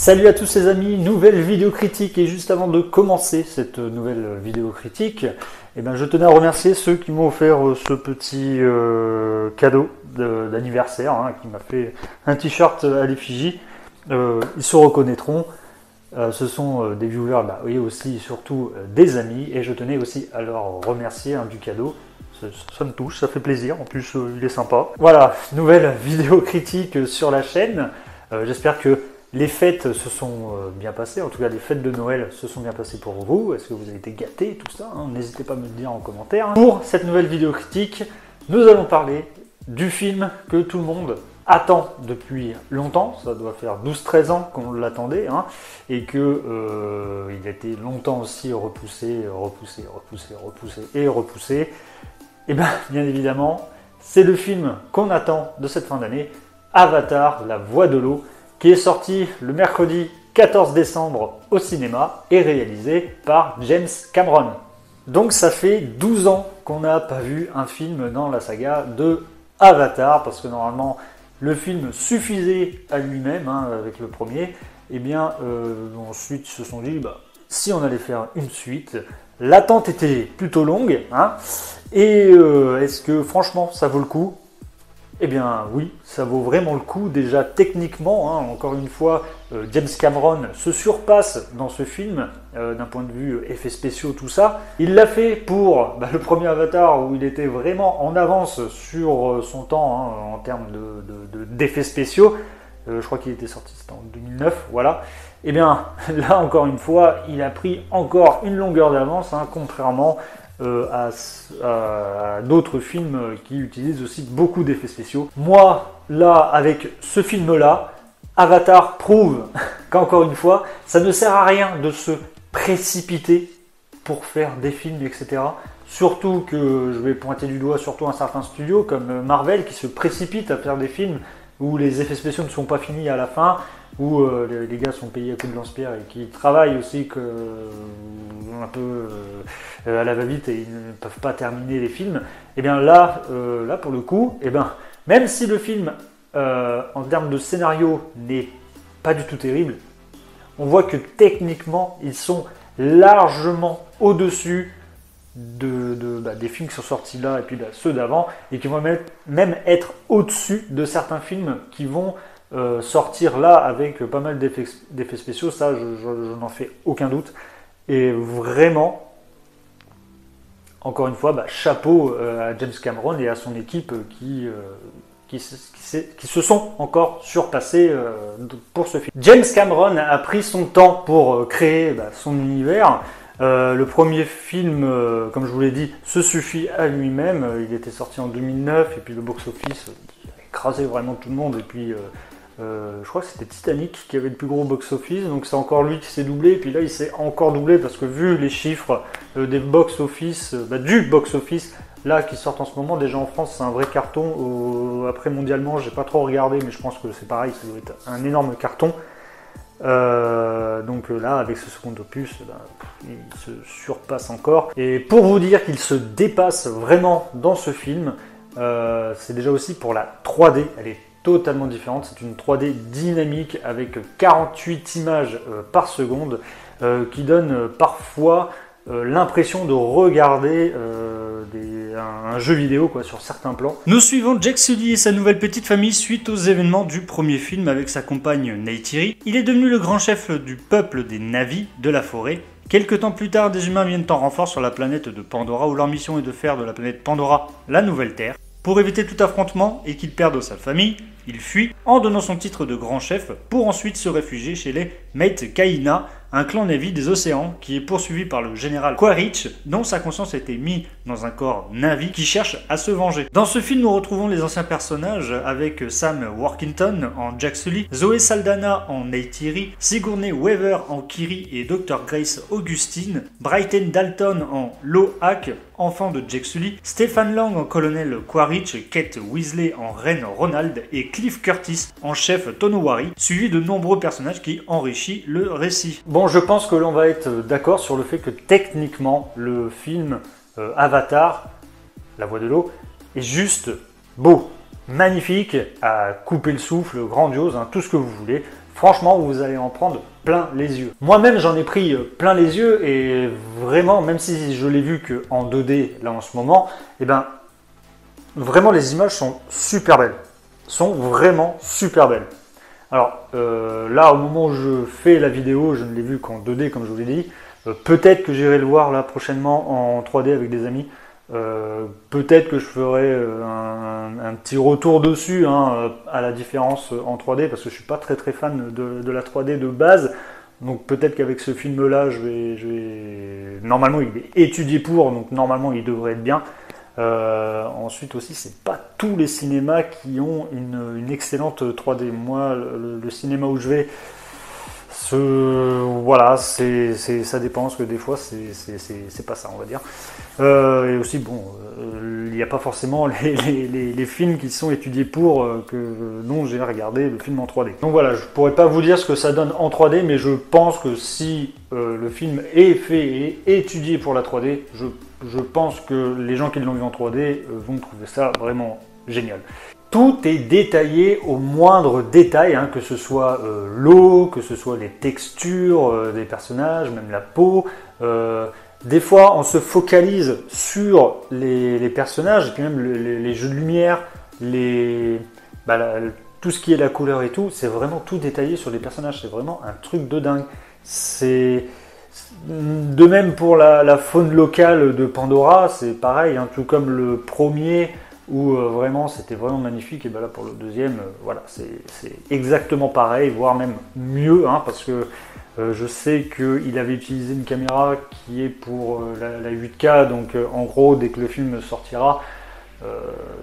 Salut à tous les amis, nouvelle vidéo critique et juste avant de commencer cette nouvelle vidéo critique, je tenais à remercier ceux qui m'ont offert ce petit cadeau d'anniversaire, qui m'a fait un t-shirt à l'effigie. Ils se reconnaîtront, ce sont des viewers, oui aussi surtout des amis, et je tenais aussi à leur remercier du cadeau. Ça me touche, ça fait plaisir, en plus il est sympa. Voilà, nouvelle vidéo critique sur la chaîne. J'espère que les fêtes se sont bien passées, en tout cas les fêtes de Noël se sont bien passées pour vous. Est-ce que vous avez été gâtés, tout ça, n'hésitez pas à me le dire en commentaire. Pour cette nouvelle vidéo critique, nous allons parler du film que tout le monde attend depuis longtemps. Ça doit faire 12-13 ans qu'on l'attendait, et que il a été longtemps aussi repoussé. Et bien évidemment, c'est le film qu'on attend de cette fin d'année, Avatar, la voix de l'eau, qui est sorti le mercredi 14 décembre au cinéma et réalisé par James Cameron. Donc ça fait 12 ans qu'on n'a pas vu un film dans la saga de Avatar, parce que normalement le film suffisait à lui-même avec le premier. Ensuite ils se sont dit, si on allait faire une suite, l'attente était plutôt longue, et est-ce que franchement ça vaut le coup ? Eh bien oui, ça vaut vraiment le coup. Déjà techniquement, encore une fois, James Cameron se surpasse dans ce film, d'un point de vue effets spéciaux, tout ça. Il l'a fait pour le premier Avatar, où il était vraiment en avance sur son temps en termes d'effets spéciaux. Je crois qu'il était sorti, c'était en 2009, voilà. Eh bien là encore une fois, il a pris encore une longueur d'avance, contrairement à d'autres films qui utilisent aussi beaucoup d'effets spéciaux. Moi, là, avec ce film-là, Avatar prouve qu'encore une fois, ça ne sert à rien de se précipiter pour faire des films, etc. Surtout que je vais pointer du doigt surtout un certain studio comme Marvel qui se précipite à faire des films où les effets spéciaux ne sont pas finis à la fin, où les gars sont payés à coups de lance-pierre et qui travaillent aussi un peu à la va-vite et ils ne peuvent pas terminer les films. Et bien là pour le coup, même si le film en termes de scénario n'est pas du tout terrible, on voit que techniquement ils sont largement au-dessus des films qui sont sortis là et puis ceux d'avant, et qui vont même être au-dessus de certains films qui vont sortir là avec pas mal d'effets spéciaux. Ça je n'en fais aucun doute, et vraiment encore une fois chapeau à James Cameron et à son équipe qui se sont encore surpassés pour ce film. James Cameron a pris son temps pour créer son univers. Le premier film, comme je vous l'ai dit, se suffit à lui-même. Il était sorti en 2009 et puis le box-office a écrasé vraiment tout le monde. Et puis je crois que c'était Titanic qui avait le plus gros box-office, donc c'est encore lui qui s'est doublé. Et puis là il s'est encore doublé parce que vu les chiffres des box-office, du box-office là qui sortent en ce moment, déjà en France c'est un vrai carton. Après mondialement j'ai pas trop regardé, mais je pense que c'est pareil, ça doit être un énorme carton. Donc là avec ce second opus il se surpasse encore, et pour vous dire qu'il se dépasse vraiment dans ce film, c'est déjà aussi pour la 3D. Elle est totalement différente, c'est une 3D dynamique avec 48 images par seconde, qui donne parfois l'impression de regarder un jeu vidéo sur certains plans. Nous suivons Jake Sully et sa nouvelle petite famille suite aux événements du premier film avec sa compagne Neytiri. Il est devenu le grand chef du peuple des Na'vi de la forêt. Quelque temps plus tard, des humains viennent en renfort sur la planète de Pandora, où leur mission est de faire de la planète Pandora la nouvelle Terre. Pour éviter tout affrontement et qu'il perde sa famille, il fuit en donnant son titre de grand chef pour ensuite se réfugier chez les Meitkaina, un clan Na'vi des océans qui est poursuivi par le général Quaritch, dont sa conscience a été mise dans un corps Na'vi qui cherche à se venger. Dans ce film, nous retrouvons les anciens personnages avec Sam Worthington en Jake Sully, Zoe Saldana en Neytiri, Sigourney Weaver en Kiri et Dr. Grace Augustine, Bryton Dalton en Lo'ak, enfant de Jake Sully, Stephen Lang en colonel Quaritch, Kate Weasley en reine Ronald et Cliff Curtis en chef Tonowari, suivi de nombreux personnages qui enrichissent le récit. Bon, je pense que l'on va être d'accord sur le fait que techniquement, le film Avatar, la voix de l'eau, est juste beau, magnifique, à couper le souffle, grandiose, tout ce que vous voulez. franchement, vous allez en prendre plein les yeux. Moi-même, j'en ai pris plein les yeux et vraiment, même si je l'ai vu qu'en 2D là en ce moment, eh ben, vraiment les images sont super belles. Sont vraiment super belles. Alors là, au moment où je fais la vidéo, je ne l'ai vu qu'en 2D comme je vous l'ai dit. Peut-être que j'irai le voir là prochainement en 3D avec des amis. Peut-être que je ferai un petit retour dessus hein, à la différence en 3D parce que je suis pas très fan de la 3D de base. Donc peut-être qu'avec ce film là normalement il est étudié pour, donc normalement il devrait être bien. Ensuite aussi c'est pas tous les cinémas qui ont une excellente 3D. Moi le cinéma où je vais, voilà, ça dépend parce que des fois c'est pas ça on va dire. Et aussi bon, il n'y a pas forcément les films qui sont étudiés pour dont j'ai regardé le film en 3D. Donc voilà, je pourrais pas vous dire ce que ça donne en 3D, mais je pense que si le film est fait et étudié pour la 3D, je pense que les gens qui l'ont vu en 3D vont trouver ça vraiment génial. Tout est détaillé au moindre détail, hein, que ce soit l'eau, que ce soit les textures des personnages, même la peau. Des fois, on se focalise sur les personnages, et puis même les jeux de lumière, tout ce qui est la couleur et tout, c'est vraiment tout détaillé sur les personnages. C'est vraiment un truc de dingue. C'est de même pour la faune locale de Pandora, c'est pareil, hein, tout comme le premier où vraiment c'était vraiment magnifique. Et ben là pour le deuxième, voilà, c'est exactement pareil, voire même mieux, hein, parce que je sais qu'il avait utilisé une caméra qui est pour la 8K, donc en gros dès que le film sortira,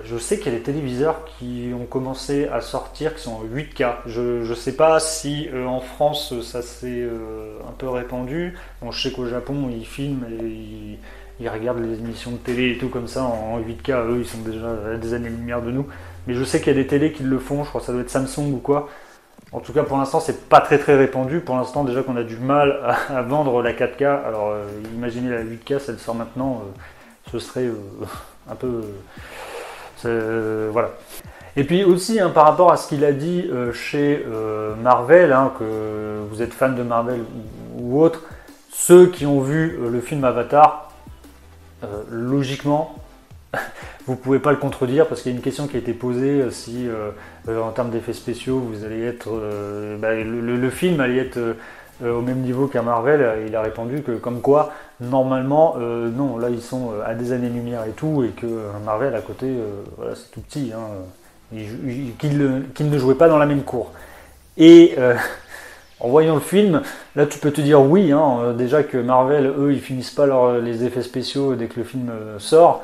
je sais qu'il y a des téléviseurs qui ont commencé à sortir qui sont en 8K. Je sais pas si en France ça s'est un peu répandu. Bon, je sais qu'au Japon ils filment et ils regardent les émissions de télé et tout comme ça en 8K. Eux ils sont déjà à des années-lumière de nous. Mais je sais qu'il y a des télés qui le font, je crois que ça doit être Samsung ou quoi. En tout cas, pour l'instant, c'est pas très répandu. Pour l'instant, déjà qu'on a du mal à vendre la 4K. Alors, imaginez la 8K, si elle sort maintenant, ce serait un peu... voilà. Et puis aussi, hein, par rapport à ce qu'il a dit chez Marvel, hein, que vous êtes fan de Marvel ou autre, ceux qui ont vu le film Avatar, logiquement... Vous pouvez pas le contredire parce qu'il y a une question qui a été posée si en termes d'effets spéciaux vous allez être le film allait être au même niveau qu'un Marvel. Il a répondu que comme quoi normalement non, là ils sont à des années-lumière et tout, et que Marvel à côté voilà, c'est tout petit, hein, qu'ils ne jouaient pas dans la même cour. Et en voyant le film, là tu peux te dire oui, hein, déjà que Marvel eux ils finissent pas les effets spéciaux dès que le film sort.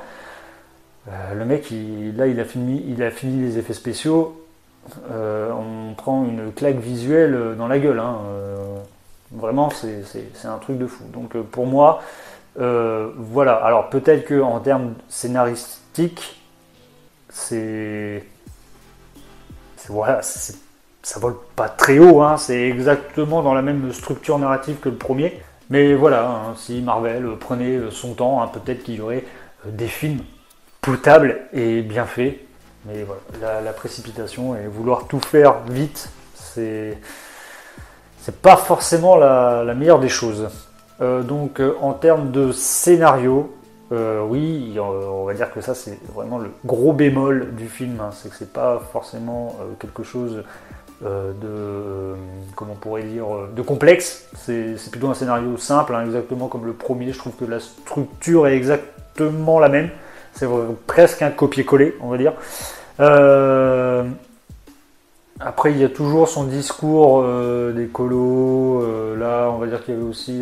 Le mec, il a fini les effets spéciaux, on prend une claque visuelle dans la gueule. Hein, vraiment, c'est un truc de fou. Donc pour moi, voilà. Alors peut-être qu'en termes scénaristiques, voilà, ça vole pas très haut. Hein, c'est exactement dans la même structure narrative que le premier. Mais voilà, hein, si Marvel prenait son temps, hein, peut-être qu'il y aurait des films potable et bien fait, mais voilà, la précipitation et vouloir tout faire vite, c'est pas forcément la meilleure des choses. Donc en termes de scénario, oui, on va dire que ça c'est vraiment le gros bémol du film, hein, c'est que c'est pas forcément quelque chose comment on pourrait dire, de complexe, c'est plutôt un scénario simple, hein, exactement comme le premier. Je trouve que la structure est exactement la même. C'est presque un copier-coller, on va dire. Après, il y a toujours son discours d'écolo. Là, on va dire qu'il y avait aussi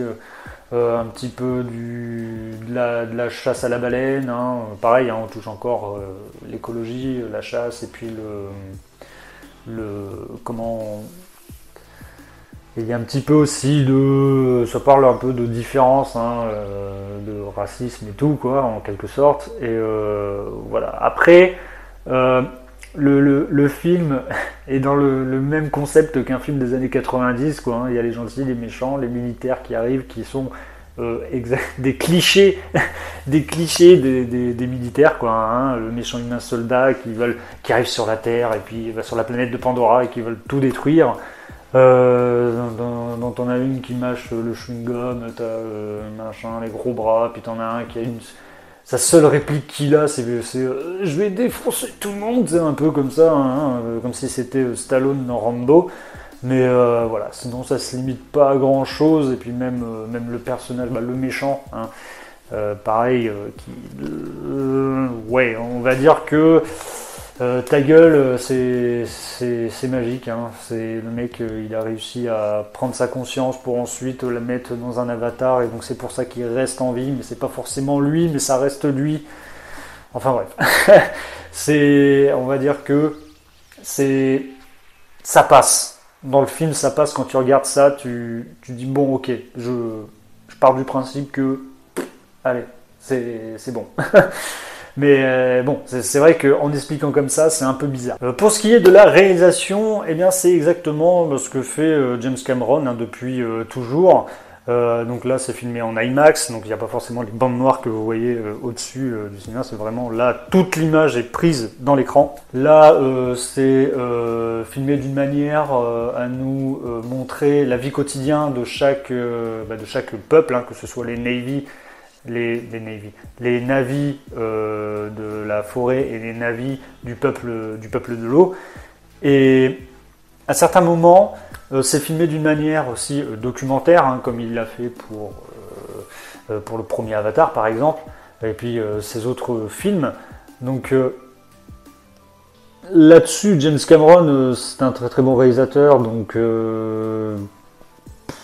un petit peu de la chasse à la baleine. Hein. Pareil, hein, on touche encore l'écologie, la chasse, et puis comment... Il y a un petit peu aussi ça parle un peu de différence, hein, de racisme et tout, quoi, en quelque sorte. Et voilà. Après, le film est dans le même concept qu'un film des années 90, quoi. Hein. Il y a les gentils, les méchants, les militaires qui arrivent, qui sont des clichés, des militaires, quoi. Hein. Le méchant humain soldat qui arrive sur la Terre et puis va sur la planète de Pandora et qui veulent tout détruire. Dans t'en as une qui mâche le chewing-gum, t'as machin, les gros bras, puis t'en as un qui a sa seule réplique qu'il a, c'est je vais défoncer tout le monde, c'est un peu comme ça, hein, comme si c'était Stallone dans Rambo. Mais voilà, sinon ça se limite pas à grand chose, et puis même le personnage, le méchant, hein, pareil, ouais, on va dire que ta gueule, c'est magique, hein. C'est le mec, il a réussi à prendre sa conscience pour ensuite la mettre dans un avatar, et donc c'est pour ça qu'il reste en vie, mais c'est pas forcément lui, mais ça reste lui. Enfin bref, on va dire que ça passe. Dans le film, ça passe quand tu regardes ça, tu dis bon, ok, je pars du principe que, allez, c'est bon. Mais bon, c'est vrai qu'en expliquant comme ça, c'est un peu bizarre. Pour ce qui est de la réalisation, eh bien c'est exactement ce que fait James Cameron, hein, depuis toujours. Donc là, c'est filmé en IMAX, donc il n'y a pas forcément les bandes noires que vous voyez au-dessus du cinéma. C'est vraiment là, toute l'image est prise dans l'écran. Là, c'est filmé d'une manière à nous montrer la vie quotidienne de chaque peuple, hein, que ce soit les Navy, les navis de la forêt et les navis du peuple de l'eau. Et à certains moments, c'est filmé d'une manière aussi documentaire, hein, comme il l'a fait pour le premier Avatar par exemple, et puis ses autres films. Donc là-dessus, James Cameron, c'est un très très bon réalisateur, donc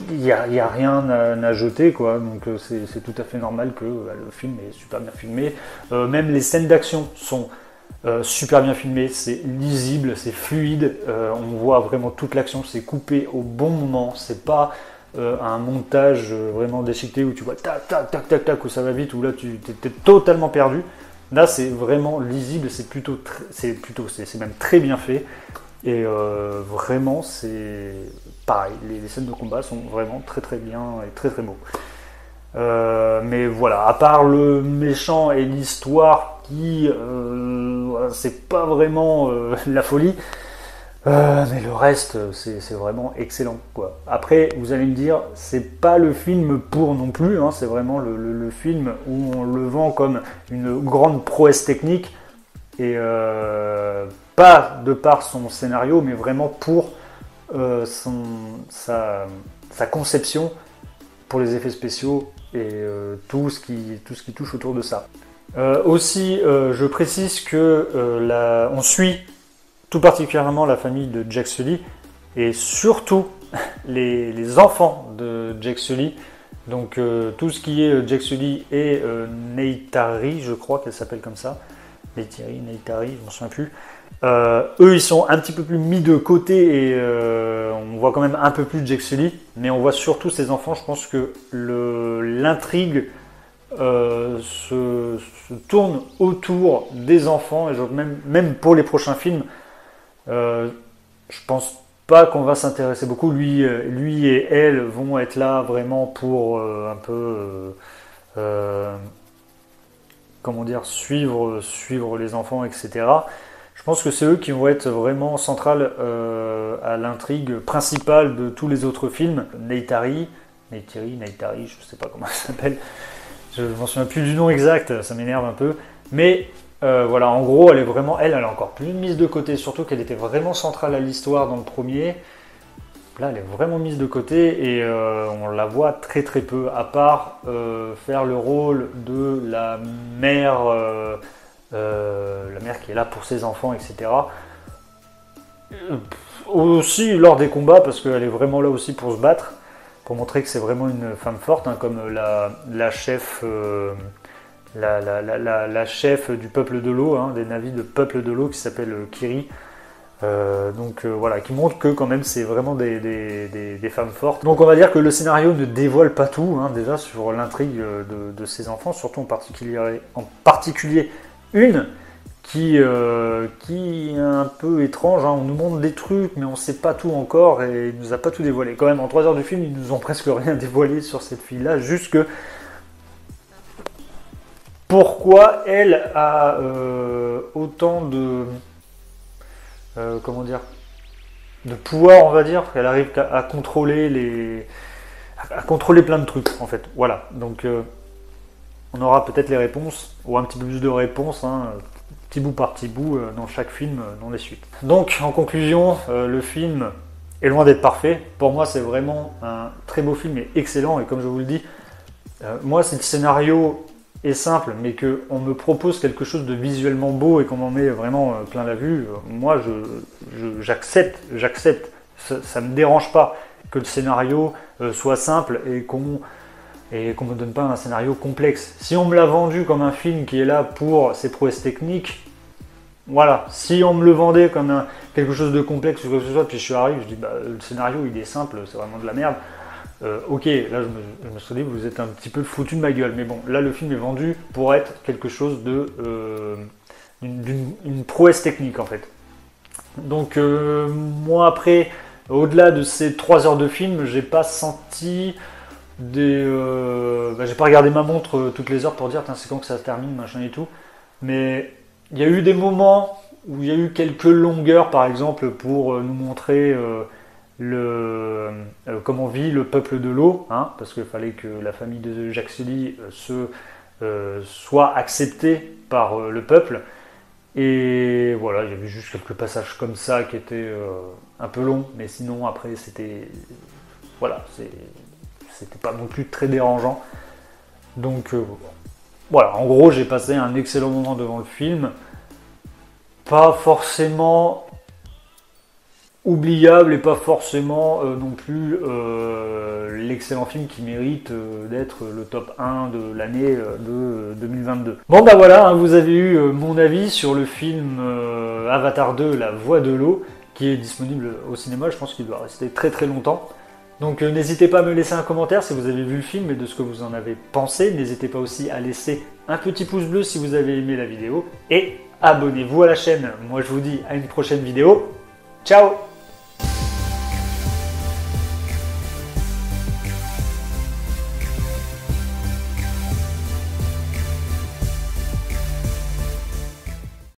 il n'y a rien à jeter, quoi. Donc c'est tout à fait normal que le film est super bien filmé. Même les scènes d'action sont super bien filmées, c'est lisible, c'est fluide, on voit vraiment toute l'action, c'est coupé au bon moment, c'est pas un montage vraiment déchiqueté où tu vois tac tac tac tac tac où ça va vite, où là tu t'es totalement perdu. Là c'est vraiment lisible, c'est même très bien fait. Et vraiment, c'est pareil, les scènes de combat sont vraiment très très bien et très très beaux. Mais voilà, à part le méchant et l'histoire qui, voilà, c'est pas vraiment la folie, mais le reste, c'est vraiment excellent, quoi. Après, vous allez me dire, c'est pas le film pour non plus, hein, c'est vraiment le film où on le vend comme une grande prouesse technique, et pas de par son scénario, mais vraiment pour sa conception pour les effets spéciaux et tout ce qui touche autour de ça. Aussi, je précise que on suit tout particulièrement la famille de Jack Sully et surtout les enfants de Jack Sully. Donc tout ce qui est Jack Sully et Neytiri, je crois qu'elle s'appelle comme ça. Neytiri, je m'en souviens plus. Eux, ils sont un petit peu plus mis de côté et on voit quand même un peu plus de Jack Sully, mais on voit surtout ses enfants. Je pense que l'intrigue se tourne autour des enfants, et même pour les prochains films, je pense pas qu'on va s'intéresser beaucoup. Lui et elle vont être là vraiment pour un peu comment dire, suivre les enfants, etc. Je pense que c'est eux qui vont être vraiment centrales à l'intrigue principale de tous les autres films. Neytiri, je sais pas comment ça s'appelle. Je m'en souviens plus du nom exact, ça m'énerve un peu. Mais voilà, en gros, elle est encore plus mise de côté, surtout qu'elle était vraiment centrale à l'histoire dans le premier. Là, elle est vraiment mise de côté et on la voit très très peu, à part faire le rôle de la mère qui est là pour ses enfants, etc. Aussi lors des combats, parce qu'elle est vraiment là aussi pour se battre, pour montrer que c'est vraiment une femme forte, hein, comme la chef, la chef du peuple de l'eau, hein, des navis de peuple de l'eau, qui s'appelle Kiri. Voilà, qui montre que quand même c'est vraiment des femmes fortes. Donc on va dire que le scénario ne dévoile pas tout, hein, déjà sur l'intrigue de ces enfants, surtout en particulier une qui est un peu étrange, hein. On nous montre des trucs mais on sait pas tout encore et il nous a pas tout dévoilé. Quand même en 3 heures du film ils nous ont presque rien dévoilé sur cette fille là, juste que pourquoi elle a autant de comment dire, de pouvoir, on va dire, qu'elle arrive à contrôler à contrôler plein de trucs, en fait. Voilà, donc on aura peut-être les réponses, ou un petit peu plus de réponses, hein, petit bout par petit bout, dans chaque film, dans les suites. Donc, en conclusion, le film est loin d'être parfait. Pour moi, c'est vraiment un très beau film et excellent, et comme je vous le dis, moi, si le scénario est simple, mais qu'on me propose quelque chose de visuellement beau et qu'on m'en met vraiment plein la vue, moi, j'accepte. Ça me dérange pas que le scénario soit simple et qu'on me donne pas un scénario complexe. Si on me l'a vendu comme un film qui est là pour ses prouesses techniques, voilà. Si on me le vendait comme quelque chose de complexe ou quoi que ce soit, puis je suis arrivé, je dis bah, le scénario il est simple, c'est vraiment de la merde. Ok, là je me suis dit vous êtes un petit peu foutu de ma gueule, mais bon, là le film est vendu pour être quelque chose de une prouesse technique en fait. Donc moi après, au-delà de ces 3 heures de film, j'ai pas senti j'ai pas regardé ma montre toutes les heures pour dire c'est quand que ça se termine, machin et tout. Mais il y a eu des moments où il y a eu quelques longueurs, par exemple, pour nous montrer comment vit le peuple de l'eau, hein, parce qu'il fallait que la famille de Jacques Sully soit acceptée par le peuple. Et voilà, il y avait juste quelques passages comme ça qui étaient un peu longs, mais sinon après c'était voilà, c'était pas non plus très dérangeant. Donc voilà, en gros j'ai passé un excellent moment devant le film, pas forcément oubliable et pas forcément non plus l'excellent film qui mérite d'être le top 1 de l'année de 2022. Bon bah voilà, hein, vous avez eu mon avis sur le film Avatar 2, La Voie de l'eau, qui est disponible au cinéma, je pense qu'il doit rester très très longtemps. Donc n'hésitez pas à me laisser un commentaire si vous avez vu le film et de ce que vous en avez pensé. N'hésitez pas aussi à laisser un petit pouce bleu si vous avez aimé la vidéo. Et abonnez-vous à la chaîne. Moi je vous dis à une prochaine vidéo. Ciao!